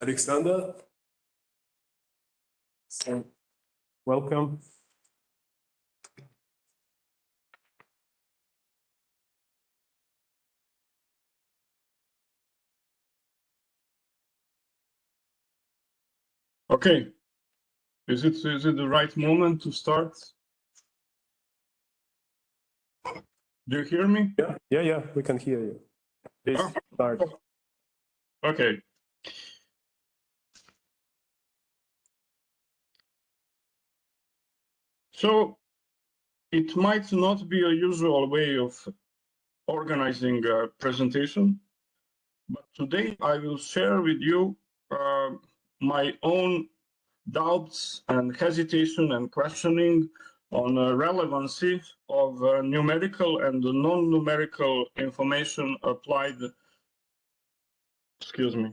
Aleksandar, so welcome. Okay, is it the right moment to start? Do you hear me? Yeah, we can hear you. Please start. Okay. So it might not be a usual way of organizing a presentation, but today I will share with you my own doubts and hesitation and questioning on the relevancy of numerical and non-numerical information applied. Excuse me.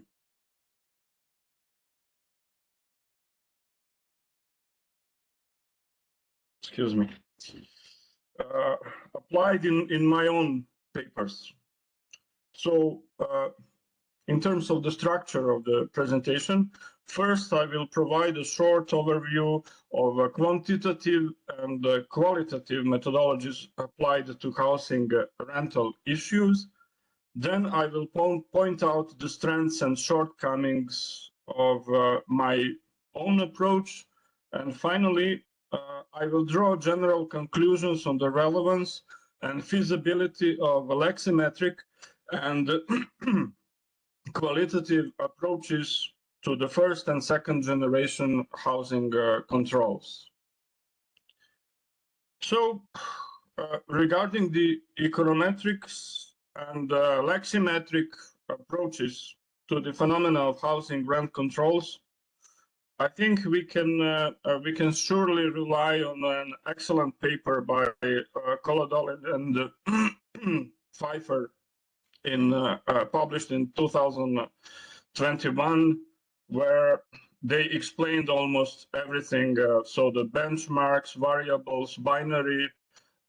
Applied in my own papers. So in terms of the structure of the presentation, first I will provide a short overview of quantitative and qualitative methodologies applied to housing rental issues. Then I will point out the strengths and shortcomings of my own approach. And finally, I will draw general conclusions on the relevance and feasibility of Leximetric and qualitative approaches to the first and second generation housing controls. So regarding the econometrics and leximetric approaches to the phenomena of housing rent controls, I think we can surely rely on an excellent paper by Kolodolin and Pfeiffer published in 2021, where they explained almost everything. So the benchmarks, variables, binary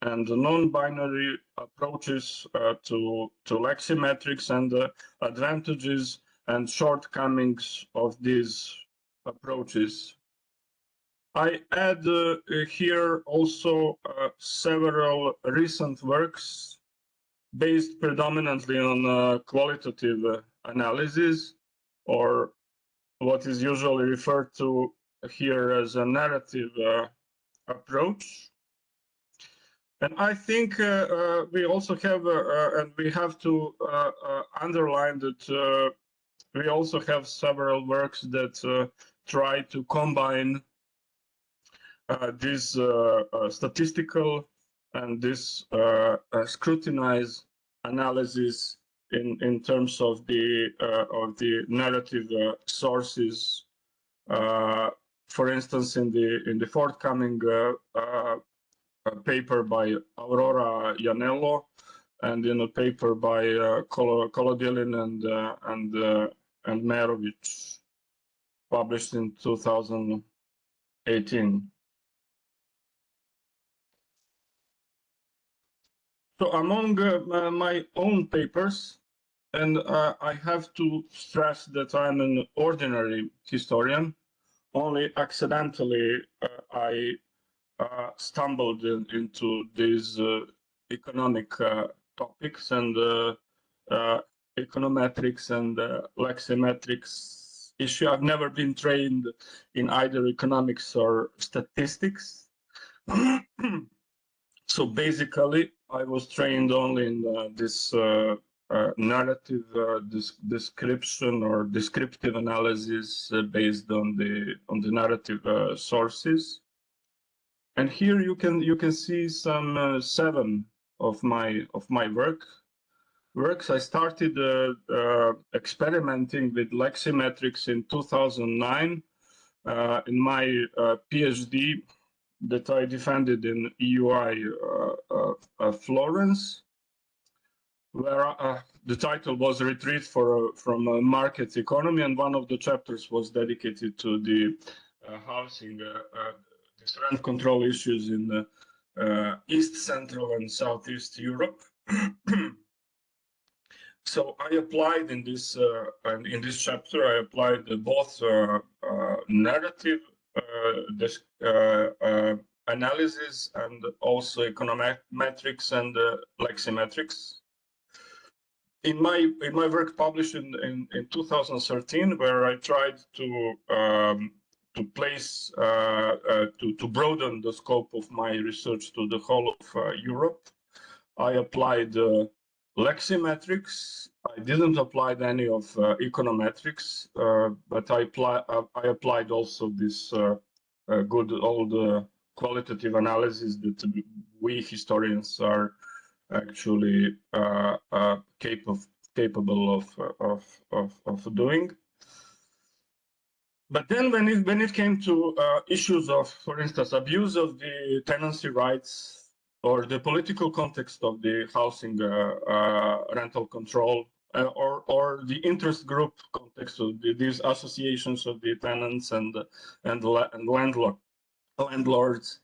and non-binary approaches to leximetrics and the advantages and shortcomings of these approaches. I add here also several recent works based predominantly on qualitative analysis, or what is usually referred to here as a narrative approach. And I think we also have, and we have to underline that we also have several works that try to combine this statistical and this scrutinize analysis in terms of the narrative sources. For instance, in the forthcoming paper by Aurora Ianello, and in a paper by Kolodilin and Miletić, published in 2018. So among my own papers, and I have to stress that I'm an ordinary historian, only accidentally I stumbled into these economic topics and econometrics and leximetrics issue. I've never been trained in either economics or statistics. So basically, I was trained only in this narrative description or descriptive analysis based on the narrative sources. And here you can see some 7 of my works. I started experimenting with leximetrics in 2009 in my PhD that I defended in EUI Florence, where the title was Retreat from Market Economy, and one of the chapters was dedicated to the housing rent control issues in East, Central, and Southeast Europe. So I applied in this chapter. I applied both narrative analysis and also econometrics and leximetrics. In my work published in 2013, where I tried to place to broaden the scope of my research to the whole of Europe, I applied Leximetrics. I didn't apply any of econometrics, but I applied also this good old qualitative analysis that we historians are actually capable of doing. But then when it came to issues of, for instance, abuse of the tenancy rights or the political context of the housing rental control, or the interest group context of these associations of the tenants and landlords.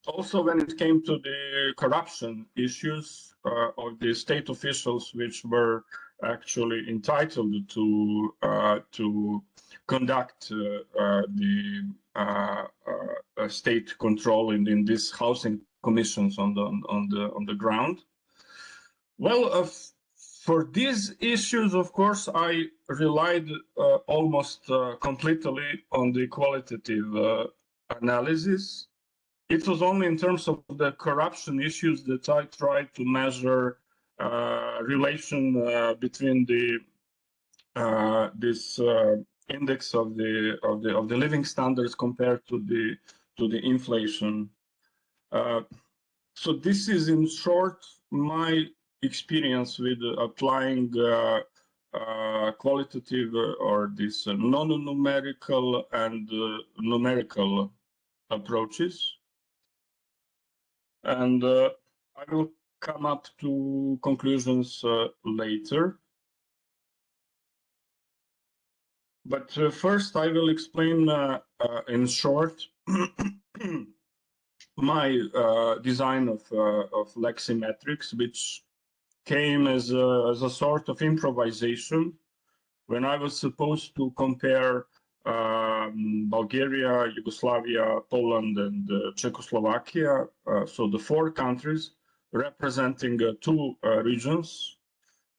Also, when it came to the corruption issues of the state officials, which were actually entitled to conduct the state control in these housing commissions on the ground. Well, for these issues, of course, I relied almost completely on the qualitative analysis. It was only in terms of the corruption issues that I tried to measure relation between the this index of the living standards compared to the inflation. So this is, in short, my experience with applying qualitative or this non-numerical and numerical approaches. And I will come up to conclusions later. But first, I will explain in short my design of Leximetrics, which came as a sort of improvisation when I was supposed to compare Bulgaria, Yugoslavia, Poland, and Czechoslovakia, so the four countries representing two regions,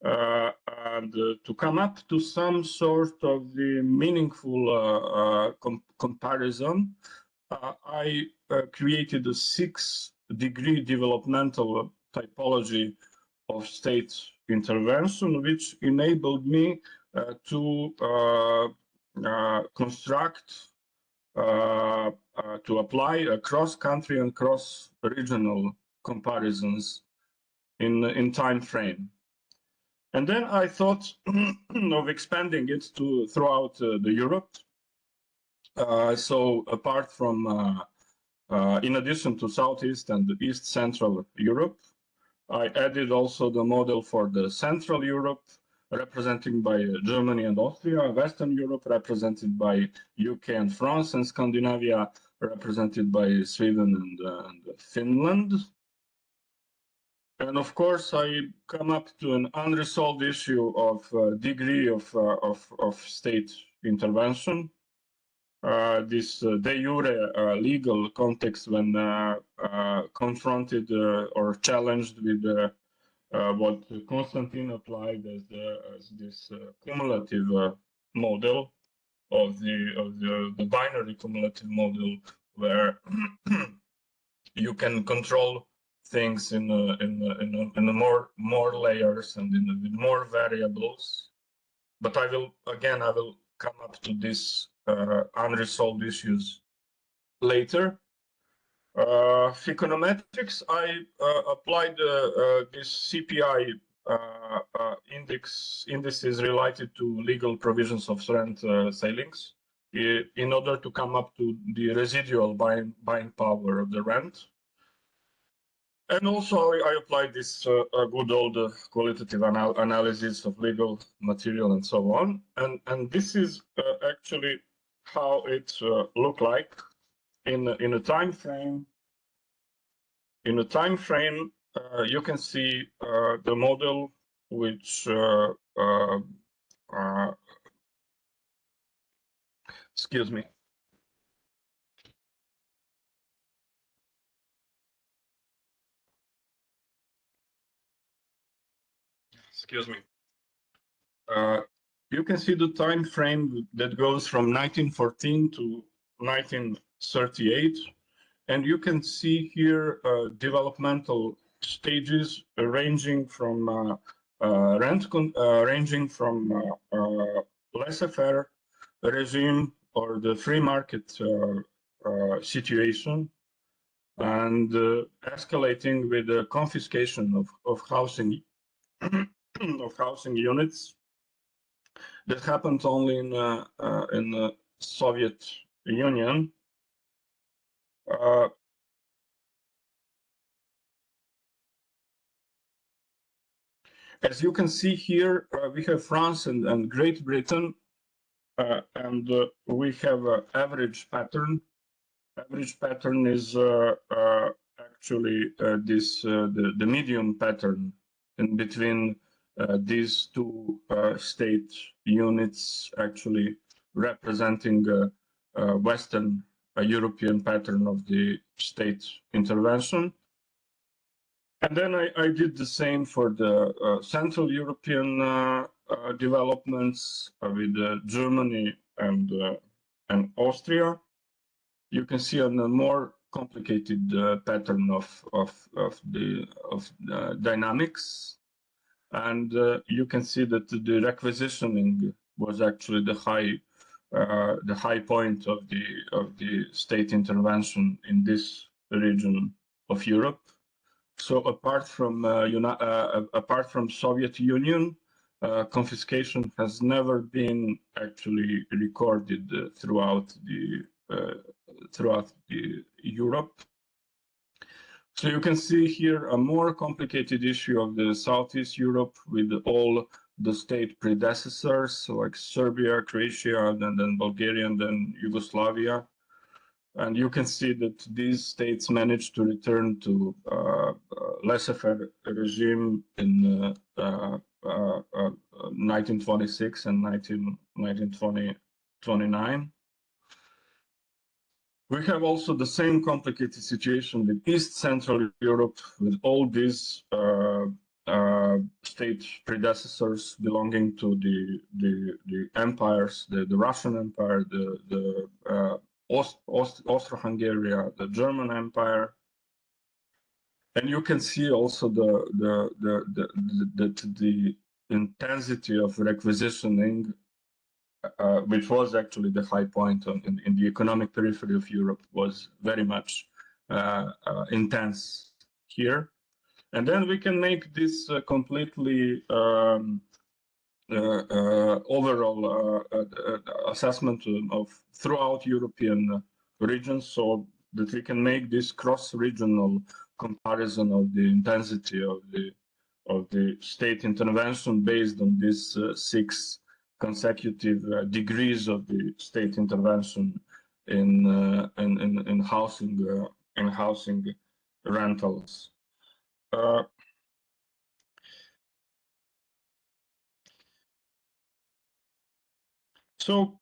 and to come up to some sort of the meaningful comparison, I created a 6-degree developmental typology of state intervention, which enabled me to construct, to apply cross-country and cross-regional comparisons in time frame. And then I thought of expanding it to throughout the Europe. So apart from, in addition to Southeast and East Central Europe, I added also the model for the Central Europe, represented by Germany and Austria, Western Europe represented by UK and France, and Scandinavia represented by Sweden and Finland. And of course, I come up to an unresolved issue of degree of state intervention. This de jure legal context when confronted or challenged with what Konstantin applied as this cumulative model of the binary cumulative model, where you can control things in more layers and with more variables. But I will come up to this unresolved issues later. Econometrics, I applied this CPI indices related to legal provisions of rent ceilings in order to come up to the residual buying power of the rent. And also I applied this good old qualitative analysis of legal material and so on. And this is actually how it looked like in a time frame. In a time frame, you can see the model which excuse me. Excuse me. You can see the time frame that goes from 1914 to 1938, and you can see here developmental stages ranging from laissez-faire regime or the free market situation, and escalating with the confiscation of housing of housing units. That happened only in the Soviet Union. As you can see here, we have France and Great Britain, and we have an average pattern. Average pattern is actually the medium pattern in between these two state units, actually representing Western European pattern of the state intervention. And then I did the same for the Central European developments with Germany and Austria. You can see on a more complicated pattern of the dynamics, and you can see that the requisitioning was actually the high point of the state intervention in this region of Europe. So apart from Soviet Union, confiscation has never been actually recorded throughout Europe. So you can see here a more complicated issue of the Southeast Europe with all the state predecessors, so like Serbia, Croatia, and then Bulgaria, and then Yugoslavia. And you can see that these states managed to return to laissez-faire regime in 1926 and 1929. We have also the same complicated situation with East Central Europe, with all these state predecessors belonging to the empires, the Russian Empire, the Austro-Hungary, the German Empire, and you can see also the intensity of requisitioning, which was actually the high point in the economic periphery of Europe, was very much intense here. And then we can make this completely overall assessment of throughout European regions, so that we can make this cross-regional comparison of the intensity of the state intervention based on these 6 consecutive degrees of the state intervention in housing rentals. So,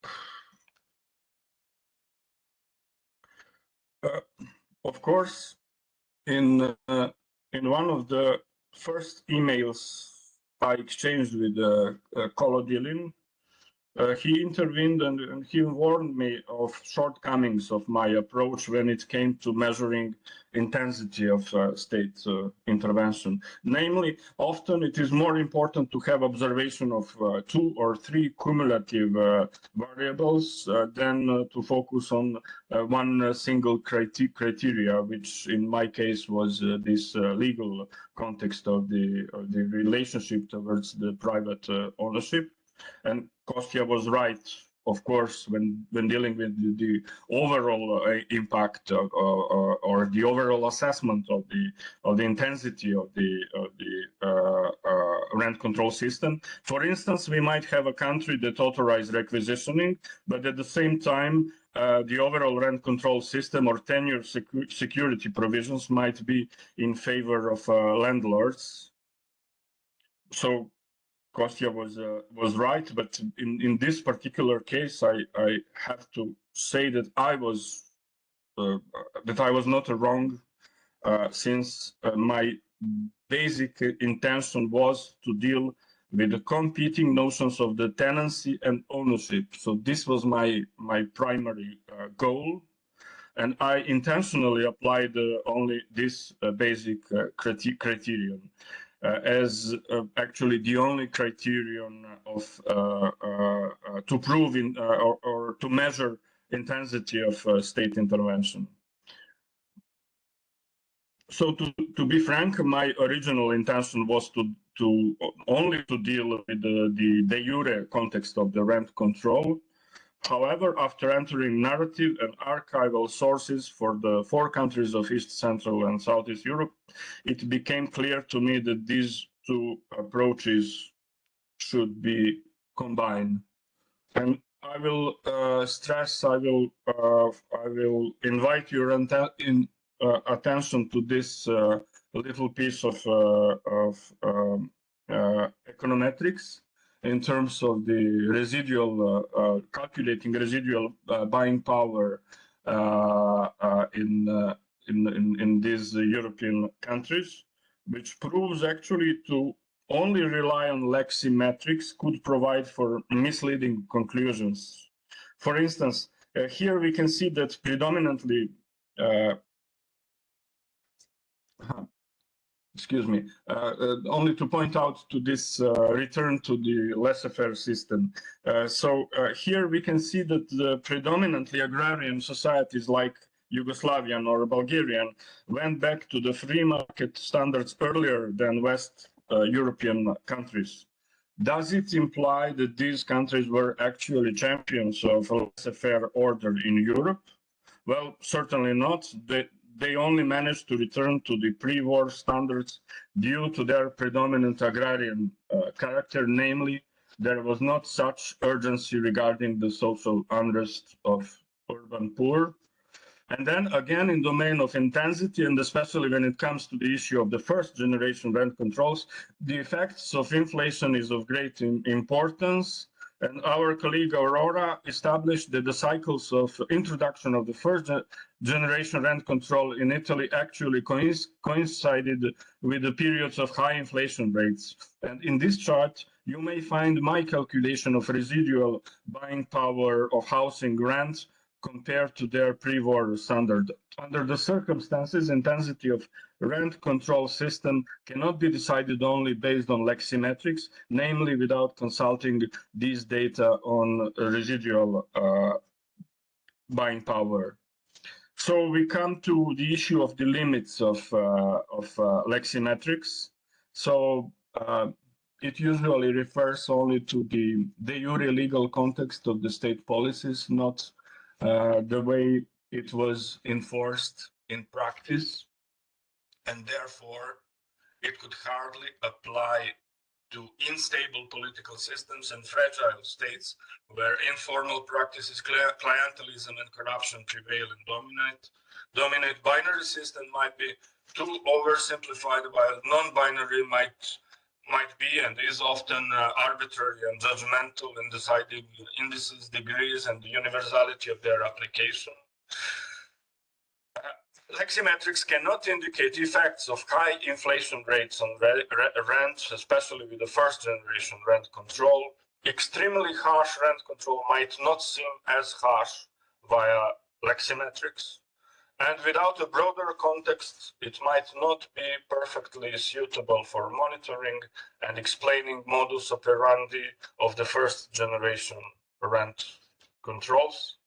of course, in one of the first emails I exchanged with Kolodilin, he intervened and he warned me of shortcomings of my approach when it came to measuring intensity of state intervention. Namely, often it is more important to have observation of 2 or 3 cumulative variables than to focus on one single criteria, which in my case was this legal context of the relationship towards the private ownership. And Kostya was right, of course, when dealing with the overall impact or the overall assessment of the intensity of the rent control system. For instance, we might have a country that authorizes requisitioning, but at the same time, the overall rent control system or tenure security provisions might be in favor of landlords. So Kostya was right, but in this particular case, I have to say that I was not wrong, since my basic intention was to deal with the competing notions of the tenancy and ownership. So this was my primary goal, and I intentionally applied only this basic criterion as actually the only criterion of to prove or to measure intensity of state intervention. So to be frank, my original intention was to only to deal with the de jure context of the rent control. However, after entering narrative and archival sources for the 4 countries of East, Central, and Southeast Europe, it became clear to me that these 2 approaches should be combined. And I will stress, I will invite your attention to this little piece of econometrics in terms of the residual, calculating residual buying power in these European countries, which proves actually to only rely on Leximetrics could provide for misleading conclusions. For instance, here we can see that predominantly excuse me, only to point out to this return to the laissez-faire system. Here we can see that the predominantly agrarian societies like Yugoslavian or Bulgarian went back to the free market standards earlier than West European countries. Does it imply that these countries were actually champions of a laissez-faire order in Europe? Well, certainly not. They only managed to return to the pre-war standards due to their predominant agrarian character, namely, there was not such urgency regarding the social unrest of urban poor. And then again, in domain of intensity, and especially when it comes to the issue of the first generation rent controls, the effects of inflation is of great importance. And our colleague Aurora established that the cycles of introduction of the first generation rent control in Italy actually coincided with the periods of high inflation rates. And in this chart, you may find my calculation of residual buying power of housing rent compared to their pre-war standard. Under the circumstances, intensity of rent control system cannot be decided only based on Leximetrics, namely without consulting these data on residual buying power. So we come to the issue of the limits of Leximetrics. So it usually refers only to the de jure legal context of the state policies, not the way it was enforced in practice, and therefore it could hardly apply to unstable political systems and fragile states where informal practices, clientelism and corruption prevail and dominate. Binary system might be too oversimplified, while non-binary might be and is often arbitrary and judgmental in deciding indices, degrees, and the universality of their application. Leximetrics cannot indicate effects of high inflation rates on rent, especially with the first generation rent control. Extremely harsh rent control might not seem as harsh via Leximetrics. And without a broader context, it might not be perfectly suitable for monitoring and explaining modus operandi of the first generation rent controls.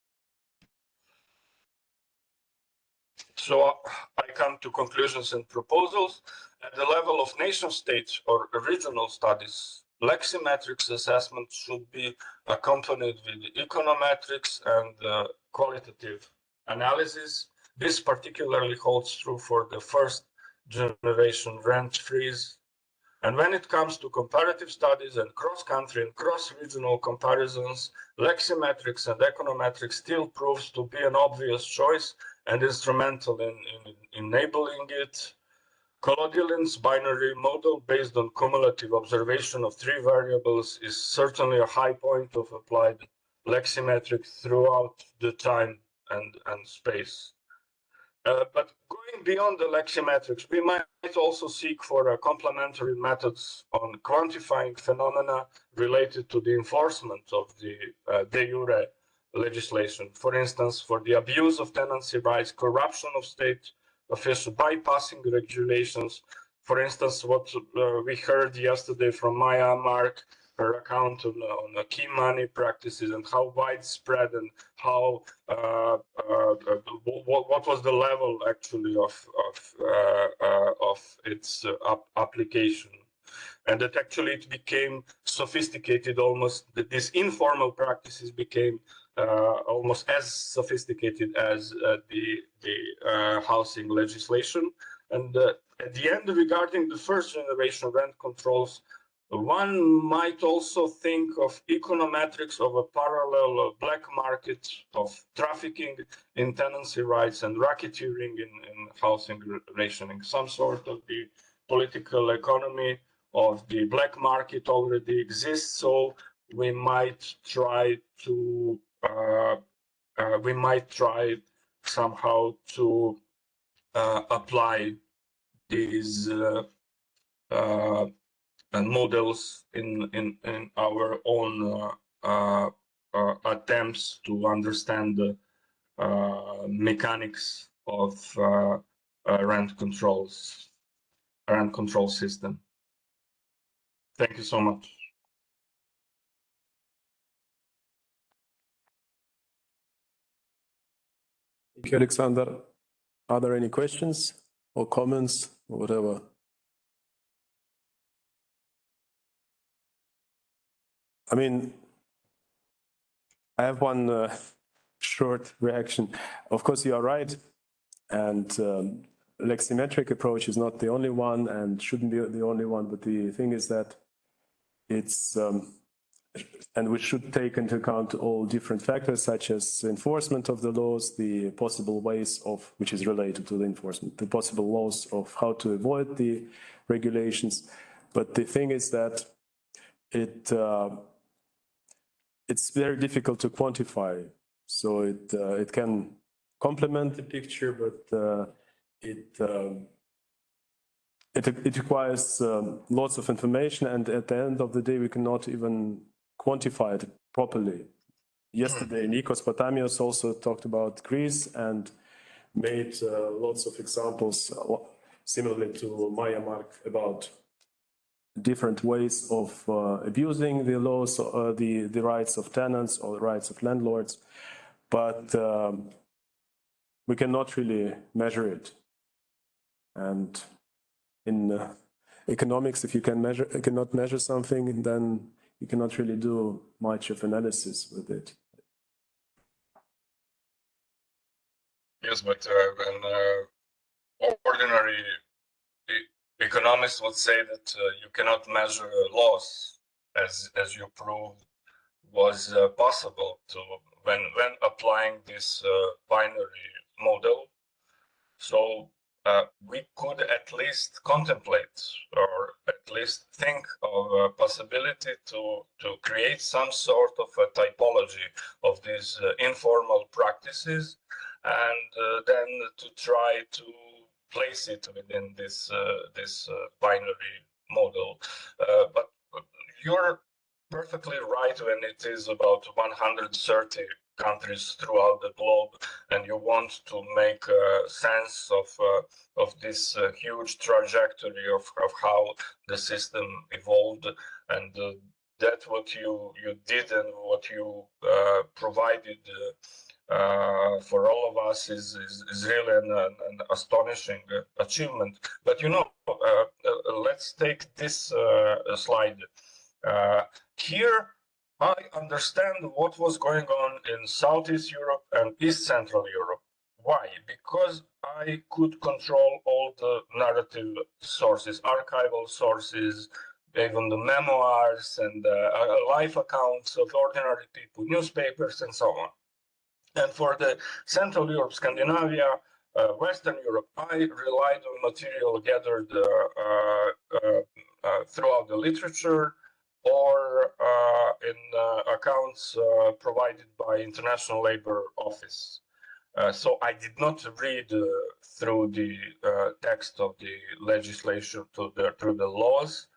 So I come to conclusions and proposals. At the level of nation states or regional studies, Leximetrics assessment should be accompanied with econometrics and qualitative analysis. This particularly holds true for the first generation rent freeze. And when it comes to comparative studies and cross-country and cross-regional comparisons, Leximetrics and econometrics still proves to be an obvious choice and instrumental in enabling it. Collodialin's binary model based on cumulative observation of 3 variables is certainly a high point of applied Leximetric throughout the time and space. But going beyond the Leximetrics, we might also seek for complementary methods on quantifying phenomena related to the enforcement of the de jure legislation. For instance, for the abuse of tenancy rights, corruption of state officials, bypassing regulations. For instance, what we heard yesterday from Maya Mark, her account on key money practices and how widespread and how what was the level actually of its application, and that actually it became sophisticated almost. That these informal practices became almost as sophisticated as the housing legislation. And at the end, regarding the first generation rent controls, one might also think of econometrics of a parallel black market of trafficking in tenancy rights and racketeering in housing rationing. Some sort of the political economy of the black market already exists, so we might try to somehow to apply these models in our own attempts to understand the mechanics of rent control system. Thank you so much. Thank you, Aleksandar. Are there any questions or comments or whatever? I mean, I have one short reaction. Of course, you are right. And Leximetric approach is not the only one and shouldn't be the only one. But the thing is that it's, and we should take into account all different factors such as enforcement of the laws, the possible ways of, which is related to the enforcement, the possible laws of how to avoid the regulations. But the thing is that it's very difficult to quantify. So it can complement the picture, but it requires lots of information, and at the end of the day, we cannot even quantify it properly. Yesterday, Nikos Patamios also talked about Greece and made lots of examples similarly to Maya Mark about different ways of abusing the laws, the rights of tenants or the rights of landlords, but we cannot really measure it. And in economics, if you cannot measure something, then you cannot really do much of analysis with it. Yes, but an ordinary economist would say that you cannot measure loss, as you proved was possible to when applying this binary model. So we could at least contemplate, or at least think of a possibility to create some sort of a typology of these informal practices, and then to try to place it within this binary model. But you're perfectly right when it is about 130 countries throughout the globe, and you want to make sense of this huge trajectory of how the system evolved, and that what you did and what you provided for all of us is really an astonishing achievement. But you know, let's take this slide. Here, I understand what was going on in Southeast Europe and East Central Europe. Why? Because I could control all the narrative sources, archival sources, even the memoirs and life accounts of ordinary people, newspapers, and so on. And for the Central Europe, Scandinavia, Western Europe, I relied on material gathered throughout the literature or in accounts provided by International Labour Office. So I did not read through the text of the legislation through the laws.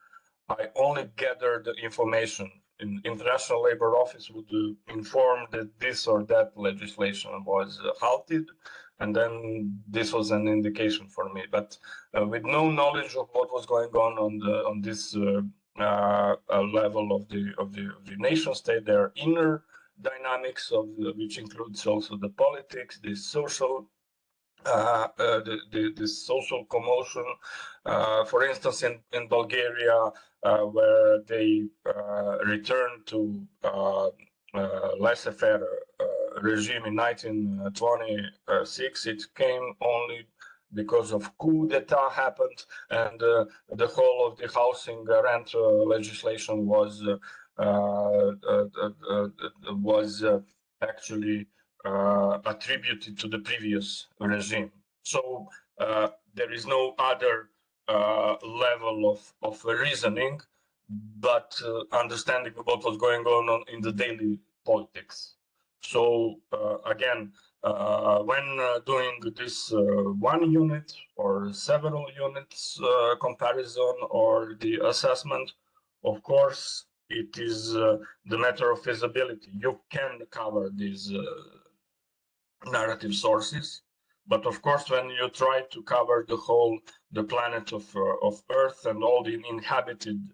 I only gathered the information. In International Labour Office would inform that this or that legislation was halted, and then this was an indication for me. But with no knowledge of what was going on this level of the nation state, their inner dynamics of which includes also the politics, the social the social commotion. For instance, in Bulgaria, where they returned to laissez-faire regime in 1926, it came only because of coup d'etat happened, and the whole of the housing rent legislation was actually attributed to the previous regime. So there is no other level of reasoning, but understanding what was going on in the daily politics. So again, when doing this one unit or several units comparison or the assessment, of course, it is the matter of feasibility. You can cover these narrative sources, but of course, when you try to cover the planet of Earth and all the inhabited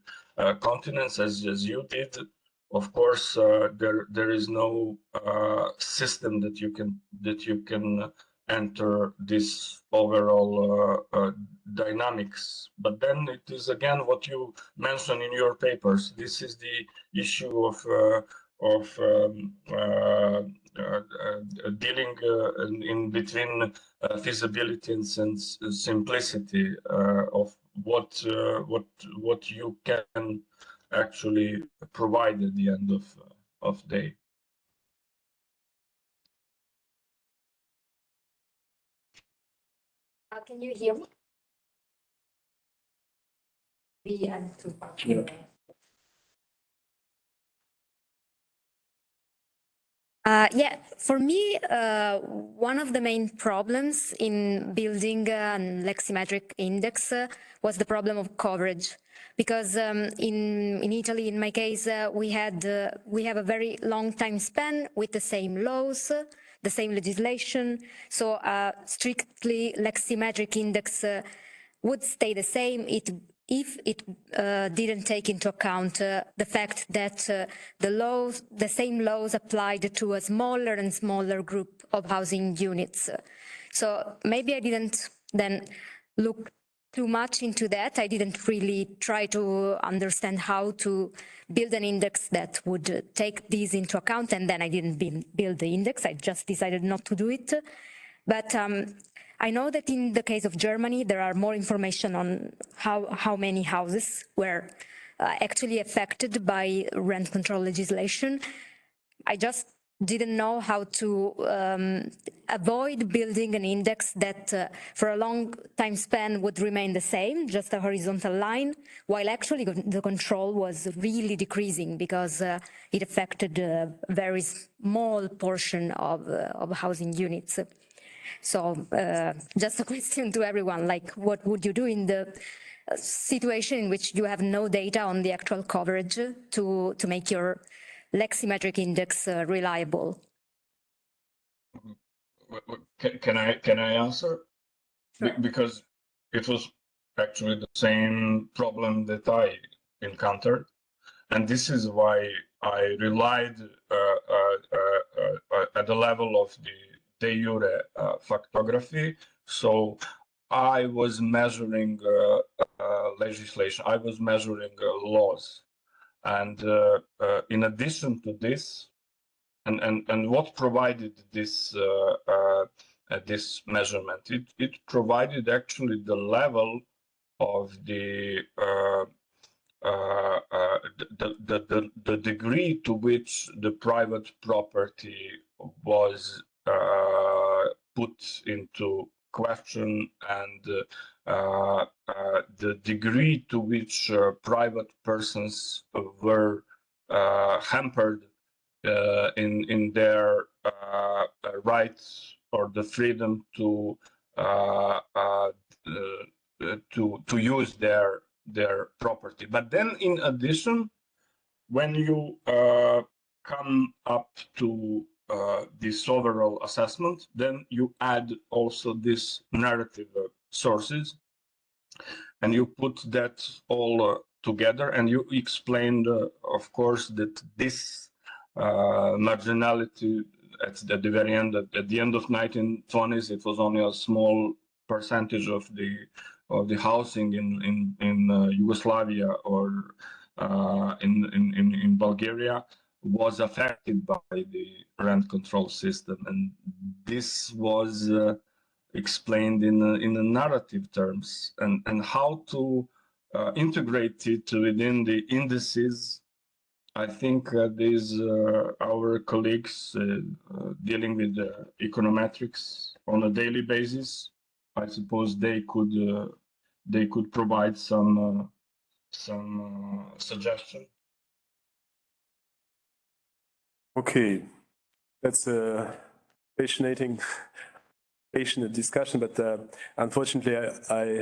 continents, as you did, of course, there is no system that you can enter this overall dynamics. But then it is again what you mentioned in your papers. This is the issue of dealing in between feasibility and simplicity of what you can actually provide at the end of day. Can you hear me? Yeah, for me, one of the main problems in building a Leximetric index was the problem of coverage, because in Italy, in my case, we have a very long time span with the same laws, the same legislation. So strictly Leximetric index would stay the same if it didn't take into account the fact that the same laws applied to a smaller and smaller group of housing units. So maybe I didn't then look too much into that. I didn't really try to understand how to build an index that would take these into account, and then I didn't build the index. I just decided not to do it. But I know that in the case of Germany, there are more information on how many houses were actually affected by rent control legislation. I just didn't know how to avoid building an index that for a long time span would remain the same, just a horizontal line, while actually the control was really decreasing because it affected a very small portion of housing units. So just a question to everyone, like what would you do in the situation in which you have no data on the actual coverage to make your Leximetric index reliable? Can I answer? Sure. Because it was actually the same problem that I encountered, and this is why I relied at the level of the de jure factography. So I was measuring legislation, I was measuring laws, and in addition to this, and what provided this this measurement? It provided actually the level of the degree to which the private property was put into question and the degree to which private persons were hampered in their rights or the freedom to use their property. But then, in addition, when you come up to this overall assessment, then you add also this narrative sources, and you put that all together, and you explained, of course, that this marginality at the very end, at the end of 1920s, it was only a small percentage of the housing in Yugoslavia or in Bulgaria was affected by the rent control system, and this was explained in a narrative terms, and how to integrate it within the indices. I think these our colleagues dealing with econometrics on a daily basis, I suppose they could provide some suggestion. Okay, that's a passionate discussion, but unfortunately I